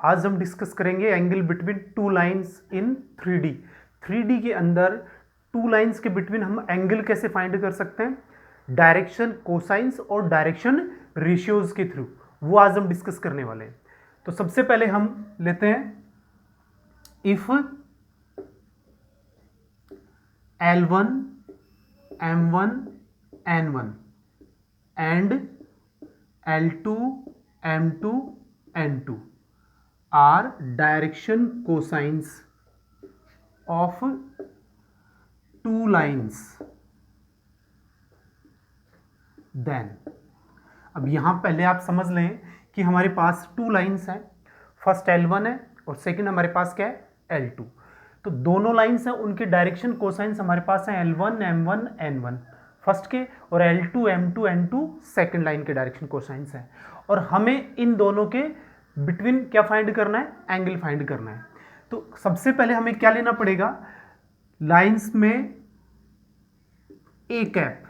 आज हम डिस्कस करेंगे angle between two lines in 3D। 3D के अंदर टू लाइंस के बिटवीन हम एंगल कैसे फाइंड कर सकते हैं, डायरेक्शन कोसाइंस और डायरेक्शन रेशियोज के थ्रू, वो आज हम डिस्कस करने वाले हैं। तो सबसे पहले हम लेते हैं if L1 M1 N1 and L2 M2 N2 are direction cosines of two lines, then अब यहां पहले आप समझ लें कि हमारे पास टू लाइंस हैं, फर्स्ट L1 है और सेकंड हमारे पास क्या है L2। तो दोनों लाइंस हैं, उनके डायरेक्शन कोसाइंस हमारे पास हैं L1 M1 N1 फर्स्ट के और L2 M2 N2 second line के डायरेक्शन कोसाइंस हैं, और हमें इन दोनों के बिटवीन क्या फाइंड करना है, एंगल फाइंड करना है। तो सबसे पहले हमें क्या लेना पड़ेगा, लाइंस में ए कैप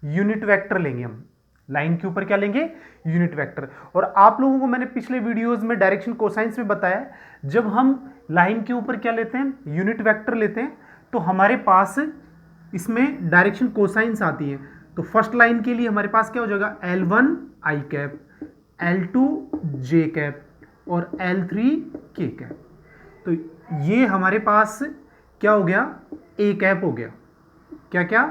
यूनिट वेक्टर लेंगे हम, लाइन के ऊपर क्या लेंगे, यूनिट वेक्टर। और आप लोगों को मैंने पिछले वीडियोस में डायरेक्शन कोसाइंस में बताया, जब हम लाइन के ऊपर क्या लेते हैं, यूनिट वेक्टर लेते हैं, तो हमारे पास इसमें डायरेक्शन कोसाइंस आती है। तो फर्स्ट लाइन के लिए हमारे पास क्या हो जाएगा, L1 आई कैप, L2 जे कैप और L3 के कैप। तो ये हमारे पास क्या हो गया, ए कैप हो गया, क्या क्या,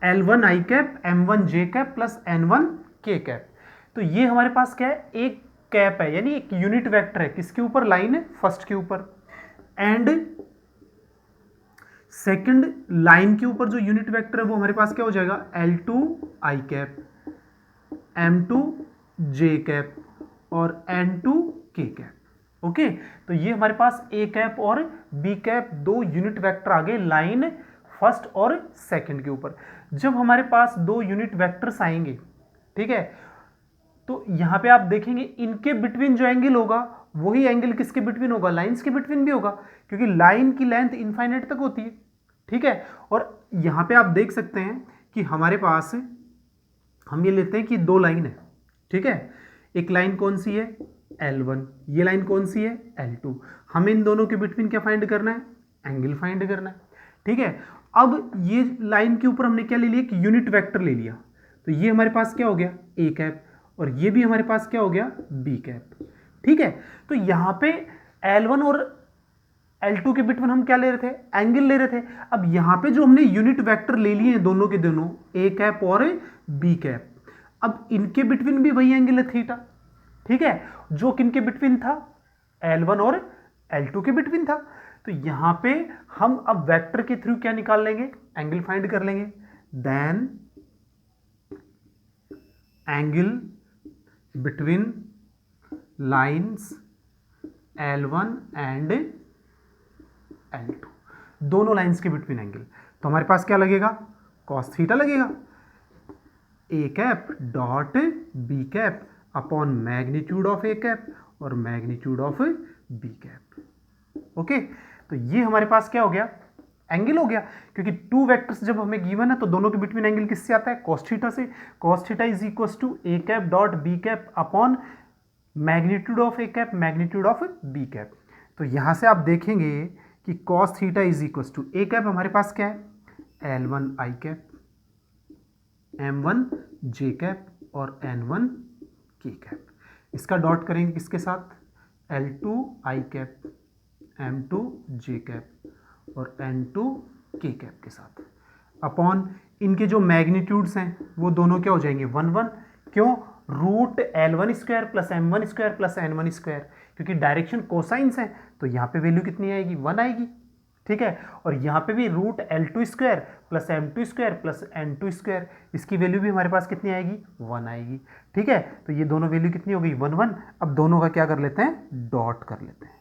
L1 आई कैप, M1 जे कैप प्लस N1 के कैप। तो ये हमारे पास क्या है, एक कैप है, यानी एक यूनिट वेक्टर है, किसके ऊपर, लाइन है फर्स्ट के ऊपर, एंड सेकंड लाइन के ऊपर जो यूनिट वेक्टर है वो हमारे पास क्या हो जाएगा, L2 आई कैप, M2 जे कैप और N2 के कैप। ओके, तो ये हमारे पास ए कैप और बी कैप दो यूनिट वेक्टर आ गए लाइन फर्स्ट और सेकंड के ऊपर। जब हमारे पास दो यूनिट वेक्टर्स आएंगे, ठीक है, तो यहां पे आप देखेंगे इनके बिटवीन जो एंगल होगा वही एंगल किसके बिटवीन होगा, लाइंस के बिटवीन भी होगा, क्योंकि लाइन की लेंथ इनफाइनाइट तक होती है, ठीक है। और यहां पे आप देख सकते हैं कि हमारे पास हम ये लेते हैं कि दो लाइन है, ठीक है, एक लाइन कौन सी है, L1, ये लाइन कौन सी है, L2। हमें इन दोनों के बिटवीन क्या फाइंड करना है, एंगल फाइंड करना है, ठीक है। अब ये लाइन के ऊपर हमने क्या ले लिया, एक यूनिट वेक्टर ले लिया, तो ये हमारे पास क्या हो गया, ए कैप, और ये भी हमारे पास क्या हो गया, बी कैप, ठीक है। तो यहां पे L1 और L2 के बिटवीन हम क्या ले रहे थे, एंगल ले रहे थे। अब यहां पे जो हमने यूनिट वेक्टर ले लिए हैं दोनों के दोनों, ए कैप और बी कैप, अब इनके बिटवीन भी वही एंगल है थीटा, ठीक है, जो किनके बिटवीन था, L1 और L2 के बिटवीन था। तो यहां पे हम अब वेक्टर के थ्रू क्या निकाल लेंगे, एंगल फाइंड कर लेंगे, then angle between lines L1 and L2, दोनों लाइंस के बिटवीन एंगल, तो हमारे पास क्या लगेगा, कॉस थीटा लगेगा, ए cap dot b cap upon magnitude of a cap और magnitude of b cap. Okay, तो ये हमारे पास क्या हो गया, एंगल हो गया, क्योंकि टू वेक्टर्स जब हमें गिवन है तो दोनों के बिटवीन एंगल किससे आता है, कॉस थीटा से। Cos theta is equal to a cap dot b cap upon magnitude of a cap magnitude of b cap. तो यहां से आप देखेंगे कि cos theta is equal to a cap हमारे पास क्या है, L1 आई कैप, M1 जे कैप और N1 के कैप। इसका डॉट करेंगे किसके साथ, L2 आई कैप, M2 जे कैप और N2 के कैप के साथ, अपॉन इनके जो मैग्नीट्यूड्स हैं वो दोनों क्या हो जाएंगे, 1 1, क्यों, root L1 square plus M1 square plus N1 square, क्योंकि डायरेक्शन कोसाइंस है तो यहाँ पे वैल्यू कितनी आएगी, 1 आएगी, ठीक है। और यहाँ पे भी root L2 square plus M2 square plus N2 square, इसकी वैल्यू भी हमारे पास कितनी आएगी, 1 आएगी, ठीक है। तो ये दोनों वैल्यू कितनी हो गई, 1 1। अब दोनों का क्या कर लेते हैं, डॉट कर लेते हैं।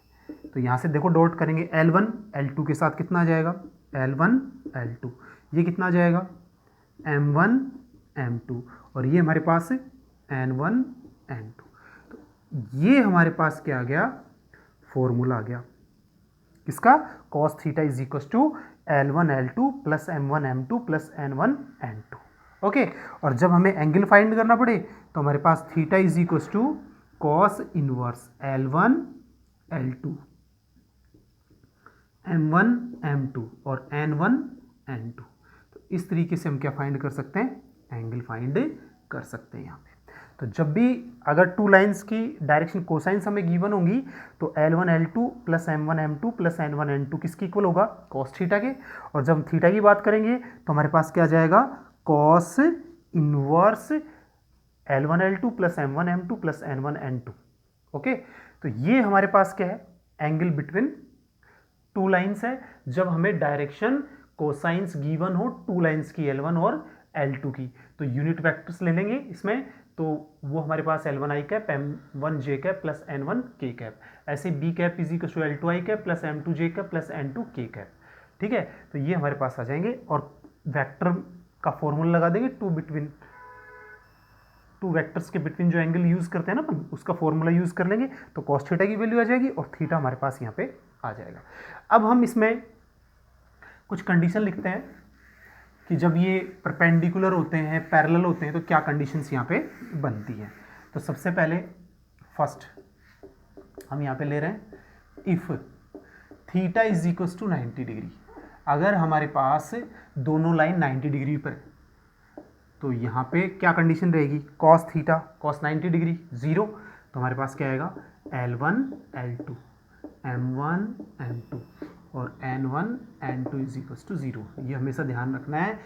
तो यहाँ से देखो डॉट करेंगे, L1 L2 के साथ कितना आ जाएगा, L1 L2, ये कितना आ जाएगा, M1 M2, और ये हमारे पास N1 N2। तो ये हमारे पास क्या आ गया, फॉर्मूला आ गया किसका, cos theta is equal to L1 L2 plus M1 M2 plus N1 N2। Okay, और जब हमें एंगल फाइंड करना पड़े तो हमारे पास theta is equal to cos inverse L1 L2 M1 M2 और N1 N2। तो इस तरीके से हम क्या फाइंड कर सकते हैं, एंगल फाइंड कर सकते हैं यहाँ पे। तो जब भी अगर टू लाइंस की डायरेक्शन कोसाइंस हमें गिवन होंगी तो L1 L2 plus M1 M2 plus N1 N2 किसकी इक्वल होगा, कॉस थीटा के। और जब हम थीटा की बात करेंगे तो हमारे पास क्या आ जाएगा, cos inverse L1 L2 plus M1 M2 plus N1 N2। Okay, तो ये हमारे पास क्या है, एंगल बिटवीन टू लाइंस है जब हमें डायरेक्शन कोसाइंस गिवन हो टू लाइंस की, L1 और L2 की। तो यूनिट वेक्टर्स ले लेंगे इसमें, तो वो हमारे पास L1 I cap M1 J cap plus N1 K cap, ऐसे B cap is equal to L2 I cap plus M2 J cap plus N2 K cap. ठीक है, तो ये हमारे पास आ जाएंगे और वेक्टर का फॉर्मूला लगा देंगे, टू वेक्टर्स के बिटवीन जो एंगल यूज करते हैं ना अपन, उसका फॉर्मूला यूज कर लेंगे तो कॉस थीटा की वैल्यू आ जाएगी और थीटा हमारे पास यहाँ पे आ जाएगा। अब हम इसमें कुछ कंडीशन लिखते हैं कि जब ये परपेंडिकुलर होते हैं, पैरेलल होते हैं, तो क्या कंडीशंस यहाँ पे बनती हैं। तो सबसे पहले फर्स्ट हम यहाँ पे ले रहे हैं, if theta is equal to 90 degree. अगर हमारे पास दोनों लाइन 90 डिग्री पर, तो यहाँ पे क्या कंडीशन रहेगी, कॉस थीटा कॉस 90 डिग्री 0, तो हमारे पास क्या आएगा, L1 L2 M1 M2 और N1 N2 is equal to 0। ये हमेशा ध्यान रखना है,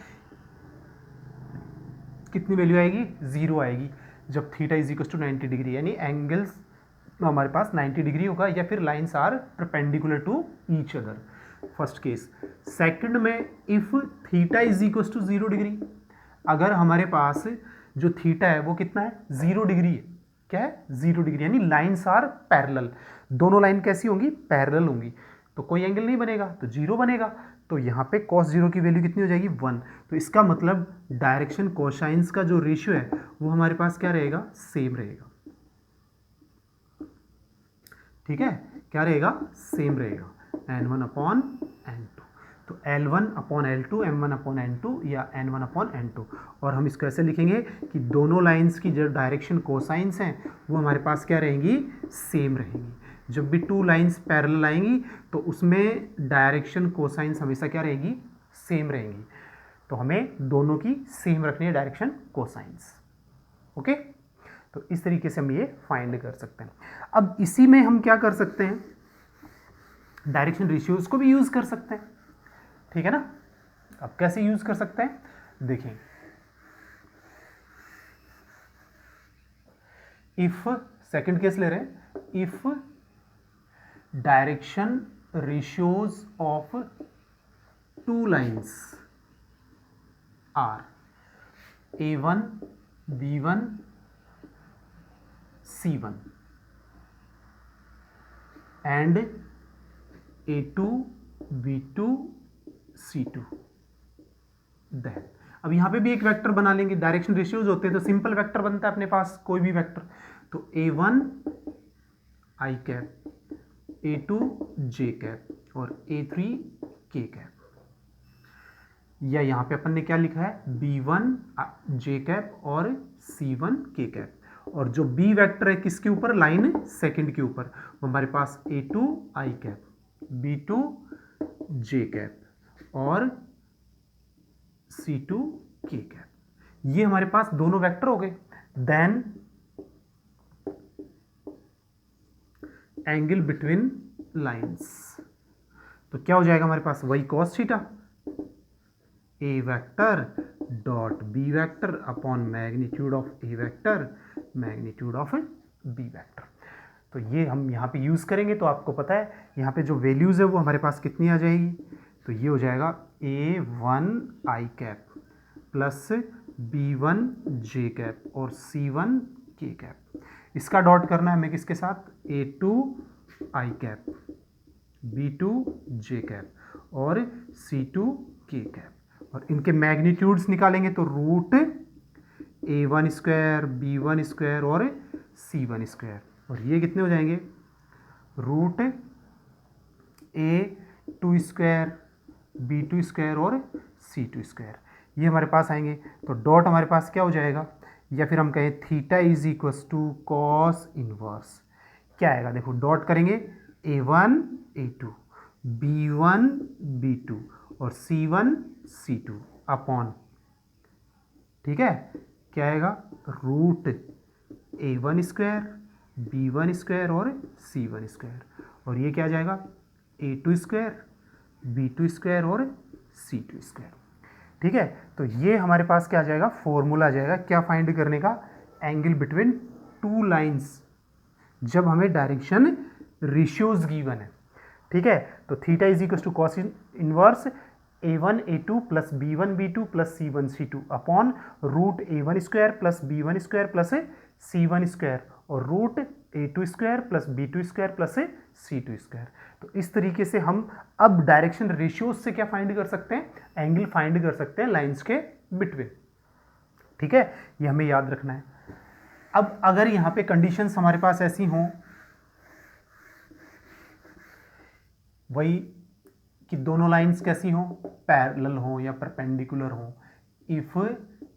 कितनी वैल्यू आएगी, 0 आएगी जब theta is equal to 90 degree, यानी एंगल्स हमारे पास 90 डिग्री होगा या फिर lines are perpendicular to each other, first case. Second में if theta is equal to 0 degree, अगर हमारे पास जो थीटा है वो कितना है, 0 डिग्री है, क्या है, 0 डिग्री, यानी लाइन्स आर पैरेलल, दोनों लाइन कैसी होंगी, पैरेलल होंगी, तो कोई एंगल नहीं बनेगा, तो 0 बनेगा। तो यहाँ पे cos 0 की वैल्यू कितनी हो जाएगी, 1। तो इसका मतलब डायरेक्शन कोसाइंस का जो रेशियो है वो हमारे पास क्या रहेगा, सेम रहेगा। ठीक है, क्या रहेगा, सेम रहेगा, N1 अपॉन N2। तो L1 upon L2 M1 upon N2 या N1 अपॉन N2। और हम इसको ऐसे लिखेंगे कि दोनों लाइंस की जो डायरेक्शन कोसाइंस हैं वो हमारे पास क्या रहेंगी, सेम रहेंगी। जब भी टू लाइंस पैरेलल आएंगी तो उसमें डायरेक्शन कोसाइंस हमेशा क्या रहेगी, सेम रहेंगी। तो हमें दोनों की सेम रखनी है डायरेक्शन कोसाइंस। ओके, तो इस तरीके से हम ये फाइंड कर सकते हैं। अब इसी में हम क्या कर सकते हैं, डायरेक्शन रेशियोज को भी यूज कर सकते हैं। ठीक है ना, अब कैसे यूज कर सकते हैं, देखें, इफ सेकंड केस ले रहे हैं, if direction ratios of two lines are A1 B1 C1 and A2 B2 C2, then अब यहां पे भी एक वेक्टर बना लेंगे, डायरेक्शन रेशियोज होते हैं तो सिंपल वेक्टर बनता है अपने पास कोई भी वेक्टर, तो A1 I cap A2 J cap और A3 K कैप, या यहां पे अपन ने क्या लिखा है, B1 J कैप और C1 K कैप, और जो B वेक्टर है किसके ऊपर, लाइन सेकंड के ऊपर, हमारे पास A2 I cap B2 J cap और C2 K कैप। ये हमारे पास दोनों वेक्टर हो गए। देन एंगल बिटवीन लाइंस, तो क्या हो जाएगा हमारे पास, वही cos theta A vector dot B vector upon magnitude of A vector magnitude of B vector. तो ये हम यहाँ पे यूज करेंगे, तो आपको पता है यहाँ पे जो वैल्यूज है वो हमारे पास कितनी आ जाएगी, तो ये हो जाएगा A1 I cap plus B1 J cap और C1 K कैप। इसका डॉट करना है हमें किसके साथ, A2 I cap B2 J cap और C2 K कैप, और इनके मैग्नीट्यूड्स निकालेंगे तो root A1 square B1 square और C1 स्क्वायर, और ये कितने हो जाएंगे, root A2 square B2 square और C2 स्क्वायर, ये हमारे पास आएंगे। तो डॉट हमारे पास क्या हो जाएगा, या फिर हम कहें theta is equals to cos inverse, क्या आएगा देखो, डॉट करेंगे A1 A2 B1 B2 और C1 C2 अपॉन, ठीक है, क्या आएगा, root A1 square B1 square और C1 स्क्वायर, और ये क्या आ जाएगा A2 स्क्वायर B2 स्क्वायर और C2 स्क्वायर। ठीक है, तो ये हमारे पास क्या आ जाएगा, फॉर्मूला आ जाएगा क्या फाइंड करने का, एंगल बिटवीन टू लाइंस, जब हमें डायरेक्शन रेशियोज गिवन है। ठीक है, तो theta is equal to cos inverse A1 A2 plus B1 B2 plus C1 C2 upon root A1 square plus B1 square plus C1 square और root A2 square plus B2 square plus C2 square. तो इस तरीके से हम अब direction ratios से क्या find कर सकते हैं, एंगल फाइंड कर सकते हैं लाइंस के बिटवीन। ठीक है, ये हमें याद रखना है। अब अगर यहां पे कंडीशंस हमारे पास ऐसी हों, वही कि दोनों लाइंस कैसी हों, पैरेलल हों या परपेंडिकुलर हों, if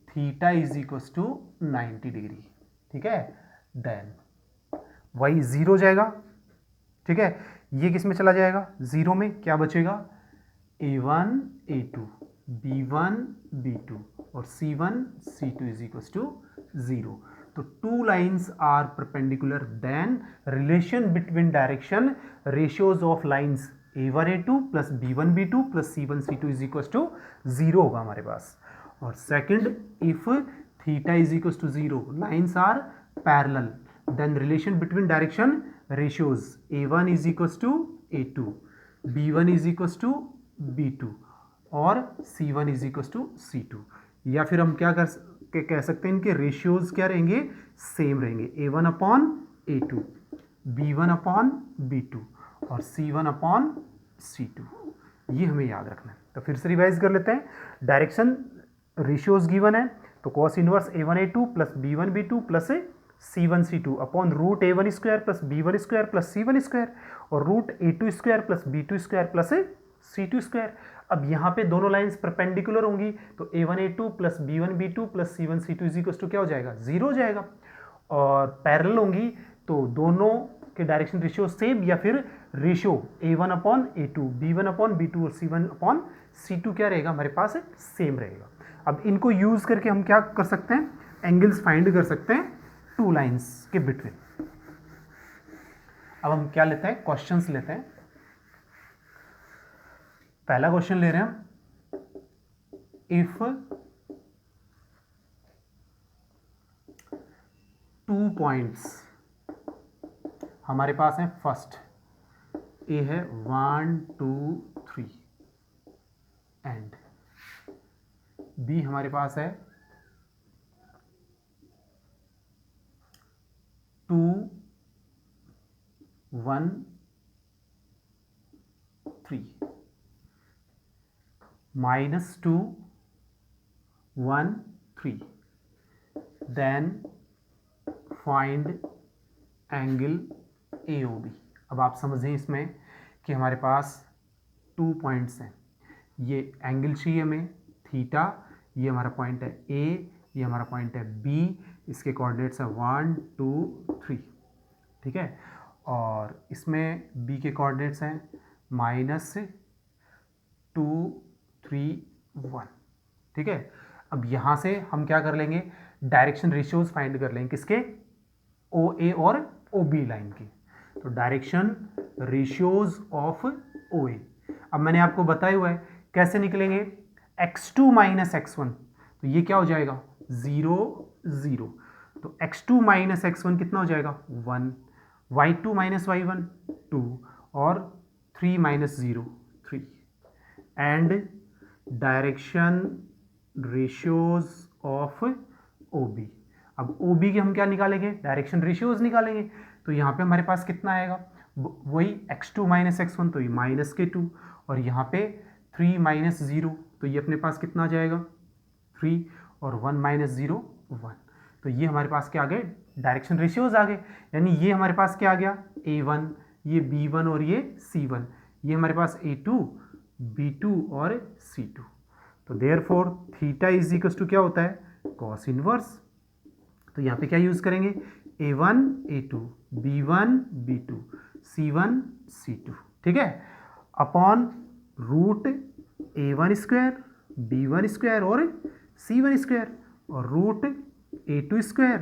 theta is equals to 90 degree, ठीक है, देन वही जीरो जाएगा। ठीक है, ये किस में चला जाएगा, जीरो में, क्या बचेगा A1 A2 B1 B2 और C1 C2 is equals to zero. तो to lines are perpendicular, then relation between direction ratios of lines A1 A2 plus B1 B2 plus C1 C2 is equals to zero होगा हमारे पास। और second, if theta is equals to zero, lines are parallel, then relation between direction ratios A1 is equals to A2 B1 is equals to B2 और C1 is equals to C2, या फिर हम क्या कह सकते हैं, इनके रेशियोज क्या रहेंगे, सेम रहेंगे, A1 upon A2 B1 upon B2 और C1 अपॉन C2। ये हमें याद रखना है। तो फिर से रिवाइज कर लेते हैं, डायरेक्शन रेशियोज गिवन है, तो cos inverse A1 A2 plus B1 B2 plus C1 C2 upon root A1 square plus B1 square plus C1 square और root A2 square plus B2 square plus C2 square. अब यहाँ पे दोनों lines perpendicular होंगी, तो A1 A2 plus B1 B2 plus C1 C2 is equal to क्या हो जाएगा, जीरो हो जाएगा। और पैरेलल होंगी तो दोनों के डायरेक्शन रेशियो सेम, या फिर ratio A1 upon A2 B1 upon B2 और C1 अपॉन C2 क्या रहेगा हमारे पास, सेम रहेगा। अब इनको यूज करके हम क्या कर सकते हैं, एंगल्स फाइंड कर सकते हैं टू लाइंस के बिटवीन। अब हम क्या लेते हैं, क्वेश्चंस लेते हैं। पहला क्वेश्चन ले रहे हैं हम, इफ टू पॉइंट्स हमारे पास है, फर्स्ट ए है 1 2 3 एंड बी हमारे पास है 2 1 3 -2 1 3, देन फाइंड एंगल AOB। अब आप समझें इसमें कि हमारे पास 2 पॉइंट्स हैं, ये एंगल चाहिए हमें थीटा, ये हमारा पॉइंट है A, ये हमारा पॉइंट है B, इसके कोऑर्डिनेट्स है 1 2 3, ठीक है, और इसमें B के कोऑर्डिनेट्स हैं -2 3 1, ठीक है। अब यहाँ से हम क्या कर लेंगे, डायरेक्शन रेशियोज फाइंड कर लेंगे, किसके, OA और OB लाइन की। तो डायरेक्शन रेशियोज ऑफ OA, अब मैंने आपको बताया हुआ है कैसे निकलेंगे, x2 माइनस x1, तो ये क्या हो जाएगा 0 0, तो x2 माइनस x1 कितना हो जाएगा 1, y2 माइनस y1 2 और 3 minus 0 3, and direction ratios of OB। अब OB के हम क्या निकालेंगे, डायरेक्शन रेशियोज निकालेंगे, तो यहाँ पे हमारे पास कितना आएगा, वही x2 माइनस x1, तो ये माइनस के 2, और यहाँ पे 3 माइनस 0, तो ये अपने पास कितना आ जाएगा 3, और 1 माइनस 0 1, तो ये हमारे पास क्या आ गए, डायरेक्शन रेशियोज आ गए। यानी ये हमारे पास क्या आ गया, A1, ये B1 और ये C1, ये हमारे पास A2 B2 और C2। तो therefore theta is equals to क्या होता है, कॉस इनवर्स तो यहाँ पे क्या यूज़ करेंगे, A1 A2 B1 B2 C1 C2, ठीक है, upon root A1 square B1 square और C1 स्क्वायर और root A2 square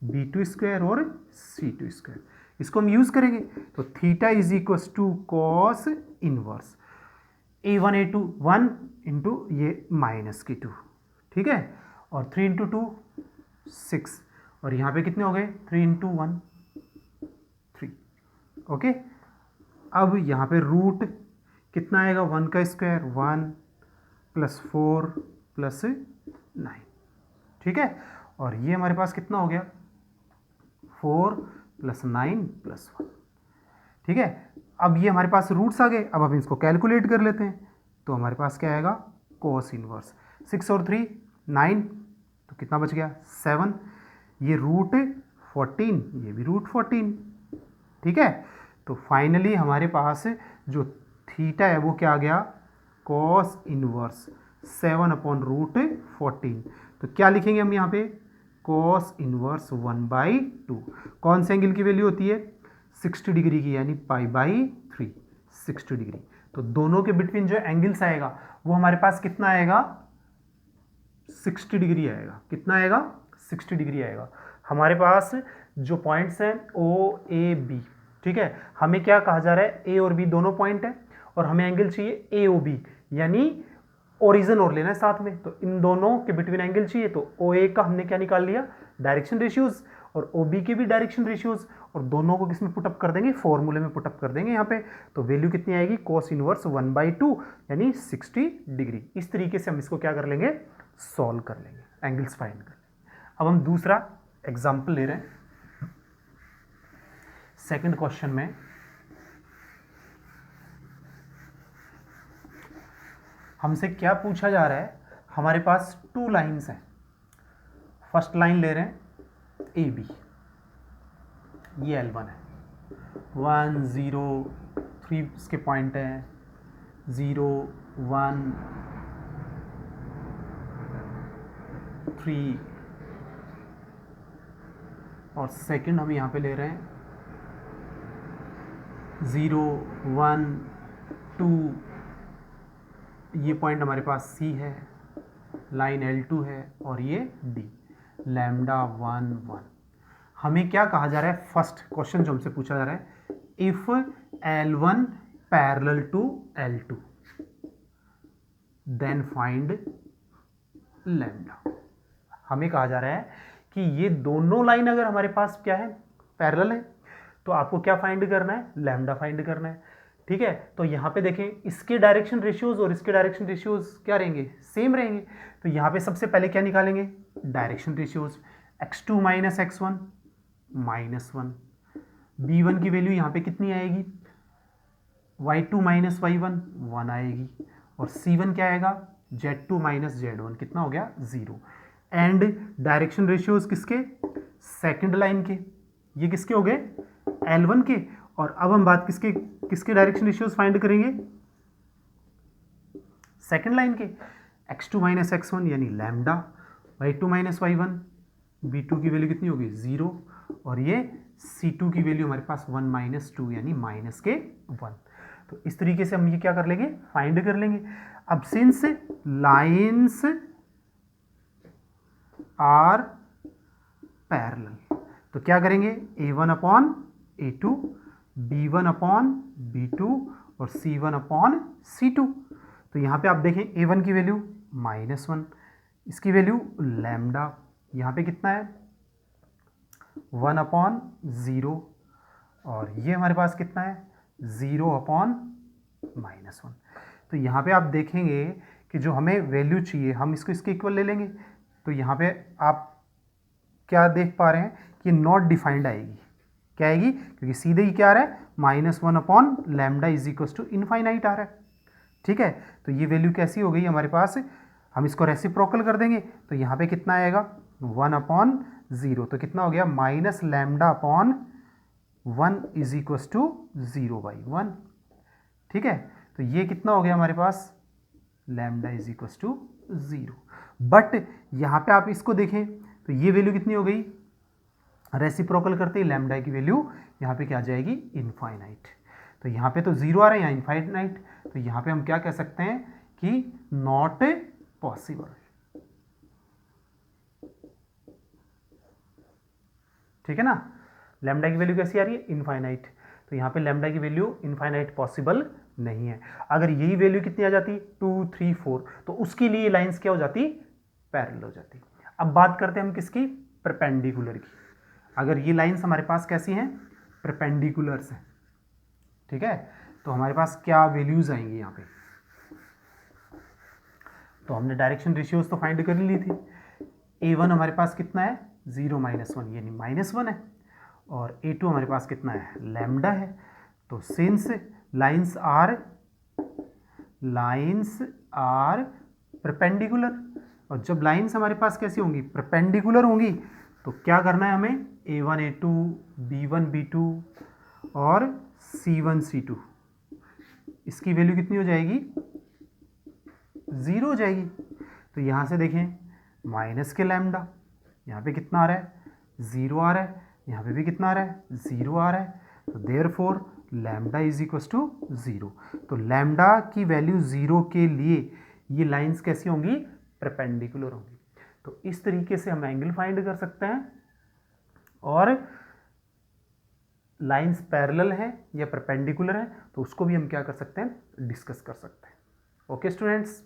B2 square और C2 स्क्वायर। इसको हम यूज़ करेंगे तो theta is equal to cos inverse A1 A2 1 into ये माइनस की 2, ठीक है, और 3 इंटू 2 6 और यहाँ पे कितने हो गए 3 इंटू 1 3, ओके। अब यहाँ पे रूट कितना आएगा 1 का स्क्वायर 1 प्लस 4 प्लस 9, ठीक है, और ये हमारे पास कितना हो गया 4 प्लस 9 प्लस 1, ठीक है। अब ये हमारे पास रूट्स आ गए, अब हम इसको कैलकुलेट कर लेते हैं तो हमारे पास क्या आएगा कोस इनवर्स 6 और 3 9, तो कितना बच गया 7, ये रूट 14 ये भी रूट 14, ठीक है। तो फाइनली हमारे पास जो थीटा है वो क्या आ गया कॉस इनवर्स 7 अपॉन रूट 14। तो क्या लिखेंगे हम यहाँ पे कॉस इनवर्स 1/2। कौन से एंगल की वैल्यू होती है 60 डिग्री की, यानी π/3 60 डिग्री। तो दोनों के बिटवीन जो एंगल्स आएगा वो हमारे पास कितना आएगा 60 डिग्री आएगा। कितना आएगा 60 डिग्री आएगा। हमारे पास जो पॉइंट्स हैं ओ ए बी, ठीक है, हमें क्या कहा जा रहा है ए और बी दोनों पॉइंट है और हमें एंगल चाहिए ए ओ बी, यानी ओरिजिन और लेना है साथ में, तो इन दोनों के बिटवीन एंगल चाहिए। तो ओ ए का हमने क्या निकाल लिया डायरेक्शन रेशियोज और ओ बी के भी डायरेक्शन रेशियोज, और दोनों को किसमें पुटअप कर देंगे फॉर्मूले में पुटअप कर देंगे यहाँ पे। तो वैल्यू कितनी आएगी कॉस इनवर्स 1/2 यानी 60 डिग्री। इस तरीके से हम इसको क्या कर लेंगे सॉल्व कर लेंगे, एंगल्स फाइंड कर लेंगे। अब हम दूसरा एग्जाम्पल ले रहे हैं। सेकंड क्वेश्चन में हमसे क्या पूछा जा रहा है, हमारे पास 2 लाइंस हैं। फर्स्ट लाइन ले रहे हैं ए बी, ये L1 है, 1 0 3 इसके पॉइंट हैं 0 1 3, और सेकंड हम यहाँ पे ले रहे हैं 0 1 2, ये पॉइंट हमारे पास C है, लाइन L2 है और ये D, लैम्डा 1 1। हमें क्या कहा जा रहा है, फर्स्ट क्वेश्चन जो हमसे पूछा जा रहा है, if L1 parallel to L2 then find lambda. हमें कहा जा रहा है कि ये दोनों लाइन अगर हमारे पास क्या है पैरेलल है तो आपको क्या फाइंड करना है लैम्डा फाइंड करना है, ठीक है। तो यहाँ पे देखें इसके डायरेक्शन रेशियोज और इसके डायरेक्शन रेशियोज क्या रहेंगे सेम रहेंगे। तो यहाँ पे सबसे पहले क्या निकालेंगे direction ratios, x2 minus x1 minus 1, b1 की वैल्यू यहाँ पे कितनी आएगी y2 माइनस y1 1 आएगी, और c1 क्या आएगा z2 माइनस z1 कितना हो गया 0। एंड डायरेक्शन रेशियोज किसके सेकंड लाइन के, ये किसके हो गए L1 के। और अब हम बात किसके डायरेक्शन रेशियोज फाइंड करेंगे सेकंड लाइन के, x2 माइनस x1 यानी lambda, y2 minus y1, b2 की वैल्यू कितनी होगी 0, और ये c2 की वैल्यू हमारे पास 1 माइनस 2 यानी माइनस के 1। तो इस तरीके से हम ये क्या कर लेंगे फाइंड कर लेंगे। अब सिंस लाइंस आर पैरेलल तो क्या करेंगे a1 upon a2, b1 upon b2 और c1 अपॉन c2। तो यहाँ पे आप देखें a1 की वैल्यू -1, इसकी वैल्यू लैम्डा, यहाँ पे कितना है 1 अपॉन 0, और ये हमारे पास कितना है 0 अपॉन -1। तो यहाँ पे आप देखेंगे कि जो हमें वैल्यू चाहिए हम इसको इसके इक्वल ले लेंगे। तो यहाँ पे आप क्या देख पा रहे हैं कि नॉट डिफाइंड आएगी, क्या आएगी क्योंकि सीधे ही क्या आ रहा है -1 upon lambda is equal to infinite आ रहा है, ठीक है। तो ये वैल्यू कैसी हो गई हमारे पास, हम इसको रेसिप्रोकल कर देंगे तो यहाँ पे कितना आएगा 1 अपॉन 0, तो कितना हो गया minus lambda upon 1 is equal to 0/1, ठीक है। तो ये कितना हो गया हमारे पास lambda is equal to 0। But यहाँ पे आप इसको देखें तो ये वैल्यू कितनी हो गई रेसिप्रोकल करते ही लैम्डा की वैल्यू यहाँ पे क्या आ जाएगी, इनफाइनाइट। तो यहाँ पे तो जीरो आ रहा है, यहाँ इनफाइनाइट, तो यहाँ पे हम क्या कह सकते हैं कि नॉट पॉसिबल। ठीक है ना, लैम्डा की वैल्यू कैसी आ रही है, इनफाइनाइट, तो यहाँ पे लैम्डा की वैल्यू इनफाइनाइट पॉसिबल नहीं है। अगर यही वैल्यू कितनी आ जाती 2 3 4, तो उसके लिए लाइंस क्या हो जाती, पैरेलल हो जाती। अब बात करते हैं हम किसकी, परपेंडिकुलर की। अगर ये लाइंस हमारे पास कैसी हैं, परपेंडिकुलर्स हैं, ठीक है, तो हमारे पास क्या वैल्यूज आएंगी यहाँ पे। तो हमने डायरेक्शन रेशियोज तो फाइंड कर ली थी। A1 हमारे पास कितना है, 0 -1 यानी -1 है, और A2 हमारे पास कितना है, लैम्डा है। तो सिंस लाइंस आर परपेंडिकुलर, और जब लाइंस हमारे पास कैसी होंगी, परपेंडिकुलर होंगी, तो क्या करना है हमें, A1 A2 B1 B2 और C1 C2, इसकी वैल्यू कितनी हो जाएगी, 0 हो जाएगी। तो यहाँ से देखें माइनस के लैम्डा, यहाँ पे कितना आ रहा है, 0 आ रहा है, यहाँ पे भी कितना आ रहा है, 0 आ रहा है, तो therefore lambda is equal to 0। तो लैम्डा की वैल्यू 0 के लिए ये लाइंस कैसी होंगी, परपेंडिकुलर होंगी। तो इस तरीके से हम एंगल फाइंड कर सकते हैं, और लाइंस पैरेलल है या परपेंडिकुलर है तो उसको भी हम क्या कर सकते हैं, डिस्कस कर सकते हैं। Okay students.